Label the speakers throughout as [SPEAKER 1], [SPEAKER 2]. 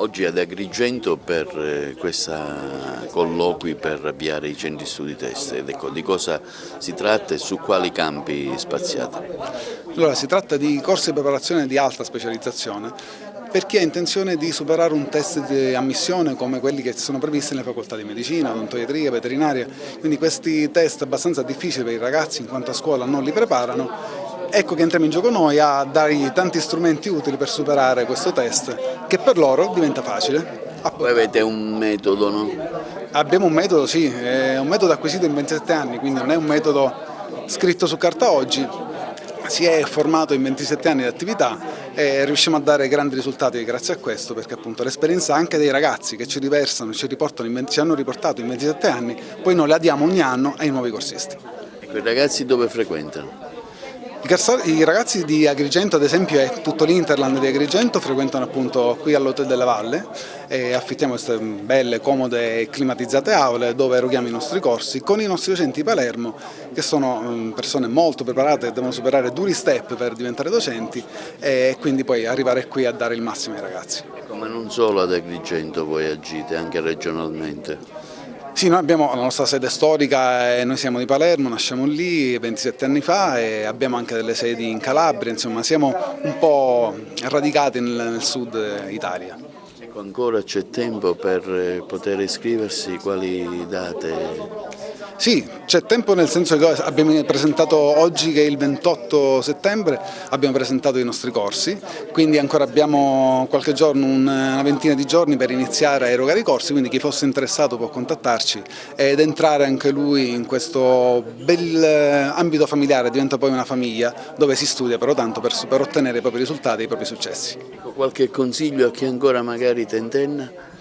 [SPEAKER 1] Oggi ad Agrigento per questa colloqui per avviare i centri studi test, ed ecco, di cosa si tratta e su quali campi spaziati?
[SPEAKER 2] Allora, si tratta di corsi di preparazione di alta specializzazione per chi ha intenzione di superare un test di ammissione come quelli che sono previsti nelle facoltà di medicina, odontoiatria, veterinaria, quindi questi test abbastanza difficili per i ragazzi in quanto a scuola non li preparano. Ecco che entriamo in gioco noi a dargli tanti strumenti utili per superare questo test, che per loro diventa facile.
[SPEAKER 1] Voi avete un metodo, no?
[SPEAKER 2] Abbiamo un metodo, sì, è un metodo acquisito in 27 anni, quindi non è un metodo scritto su carta oggi, si è formato in 27 anni di attività e riusciamo a dare grandi risultati grazie a questo, perché appunto l'esperienza anche dei ragazzi che ci riversano, ci hanno riportato in 27 anni, poi noi la diamo ogni anno ai nuovi corsisti.
[SPEAKER 1] Ecco, i ragazzi dove frequentano?
[SPEAKER 2] I ragazzi di Agrigento, ad esempio, e tutto l'Interland di Agrigento frequentano appunto qui all'Hotel della Valle e affittiamo queste belle, comode e climatizzate aule dove eroghiamo i nostri corsi con i nostri docenti di Palermo, che sono persone molto preparate, che devono superare duri step per diventare docenti e quindi poi arrivare qui a dare il massimo ai ragazzi.
[SPEAKER 1] Ecco, ma non solo ad Agrigento voi agite, anche regionalmente.
[SPEAKER 2] Sì, noi abbiamo la nostra sede storica, noi siamo di Palermo, nasciamo lì 27 anni fa e abbiamo anche delle sedi in Calabria, insomma siamo un po' radicati nel sud Italia.
[SPEAKER 1] Ecco, ancora c'è tempo per poter iscriversi, quali date?
[SPEAKER 2] Sì, c'è tempo nel senso che abbiamo presentato oggi, che è il 28 settembre, abbiamo presentato i nostri corsi, quindi ancora abbiamo qualche giorno, una ventina di giorni per iniziare a erogare i corsi, quindi chi fosse interessato può contattarci ed entrare anche lui in questo bel ambito familiare, diventa poi una famiglia dove si studia però tanto per ottenere i propri risultati e i propri successi.
[SPEAKER 1] Ecco, qualche consiglio a chi ancora magari tentenna?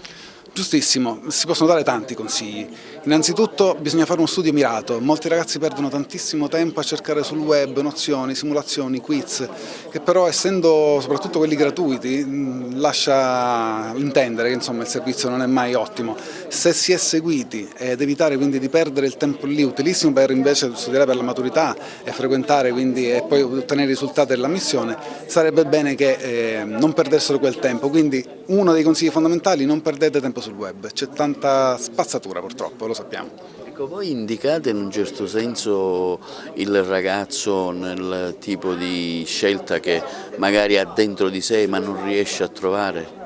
[SPEAKER 2] Giustissimo, si possono dare tanti consigli. Innanzitutto bisogna fare uno studio mirato, molti ragazzi perdono tantissimo tempo a cercare sul web nozioni, simulazioni, quiz, che però essendo soprattutto quelli gratuiti lascia intendere che insomma, il servizio non è mai ottimo. Se si è seguiti ed evitare quindi di perdere il tempo lì, utilissimo per invece studiare per la maturità e frequentare quindi, e poi ottenere i risultati dell'ammissione, sarebbe bene che non perdessero quel tempo, quindi uno dei consigli fondamentali: non perdete tempo sul web, c'è tanta spazzatura purtroppo, lo sappiamo.
[SPEAKER 1] Ecco, voi indicate in un certo senso il ragazzo nel tipo di scelta che magari ha dentro di sé ma non riesce a trovare?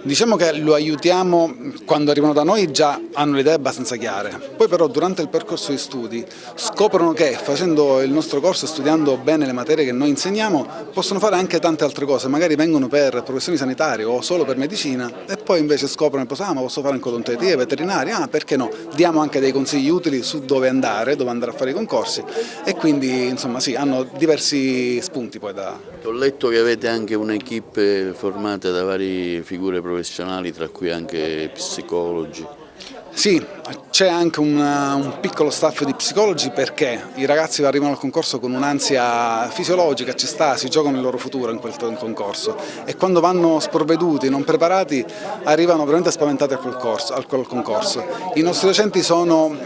[SPEAKER 2] Diciamo che lo aiutiamo quando arrivano da noi, già hanno le idee abbastanza chiare, poi però durante il percorso di studi scoprono che facendo il nostro corso e studiando bene le materie che noi insegniamo possono fare anche tante altre cose, magari vengono per professioni sanitarie o solo per medicina e poi invece scoprono che ma posso fare anche odontoiatria, veterinaria, perché no? Diamo anche dei consigli utili su dove andare a fare i concorsi e quindi insomma sì, hanno diversi spunti poi da...
[SPEAKER 1] Ho letto che avete anche un'equipe formata da varie figure professionali, tra cui anche psicologi.
[SPEAKER 2] Sì, c'è anche un piccolo staff di psicologi perché i ragazzi arrivano al concorso con un'ansia fisiologica, ci sta, si giocano il loro futuro in quel concorso e quando vanno sprovveduti, non preparati, arrivano veramente spaventati a quel concorso. I nostri docenti sono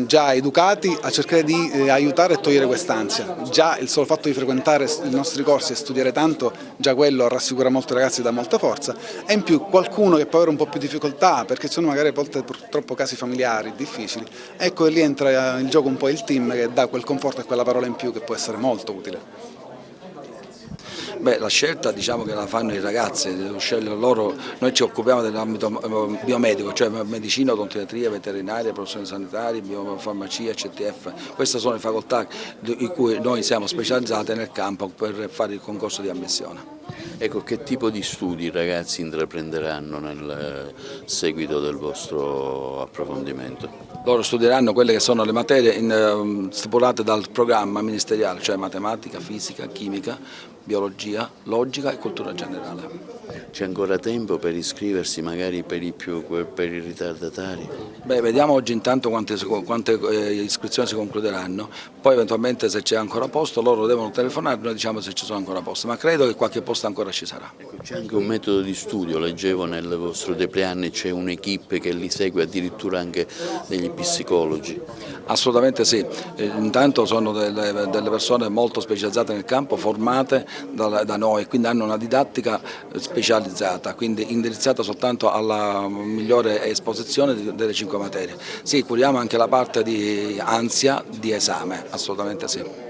[SPEAKER 2] già educati a cercare di aiutare e togliere quest'ansia. Già il solo fatto di frequentare i nostri corsi e studiare tanto, già quello rassicura molto i ragazzi e dà molta forza e in più qualcuno che può avere un po' più difficoltà perché ci sono magari a volte purtroppo casi familiari difficili, ecco lì entra in gioco un po' il team che dà quel conforto e quella parola in più che può essere molto utile.
[SPEAKER 3] Beh, la scelta diciamo che la fanno i ragazzi, loro, noi ci occupiamo dell'ambito biomedico, cioè medicina, odontoiatria, veterinaria, professioni sanitarie, biofarmacia, CTF, queste sono le facoltà in cui noi siamo specializzati nel campo per fare il concorso di ammissione.
[SPEAKER 1] Ecco, che tipo di studi i ragazzi intraprenderanno nel seguito del vostro approfondimento?
[SPEAKER 3] Loro studieranno quelle che sono le materie stipulate dal programma ministeriale, cioè matematica, fisica, chimica, biologia, logica e cultura generale.
[SPEAKER 1] C'è ancora tempo per iscriversi magari per i ritardatari?
[SPEAKER 3] Beh, vediamo oggi intanto quante iscrizioni si concluderanno, poi eventualmente se c'è ancora posto loro devono telefonare, noi diciamo se ci sono ancora posti, ma credo che qualche posto ancora ci sarà.
[SPEAKER 1] C'è anche un metodo di studio, leggevo nel vostro depliant c'è un'equipe che li segue, addirittura anche degli psicologi.
[SPEAKER 3] Assolutamente sì, intanto sono delle persone molto specializzate nel campo, formate da noi, quindi hanno una didattica specializzata, quindi indirizzata soltanto alla migliore esposizione delle 5 materie. Sì, curiamo anche la parte di ansia di esame, assolutamente sì.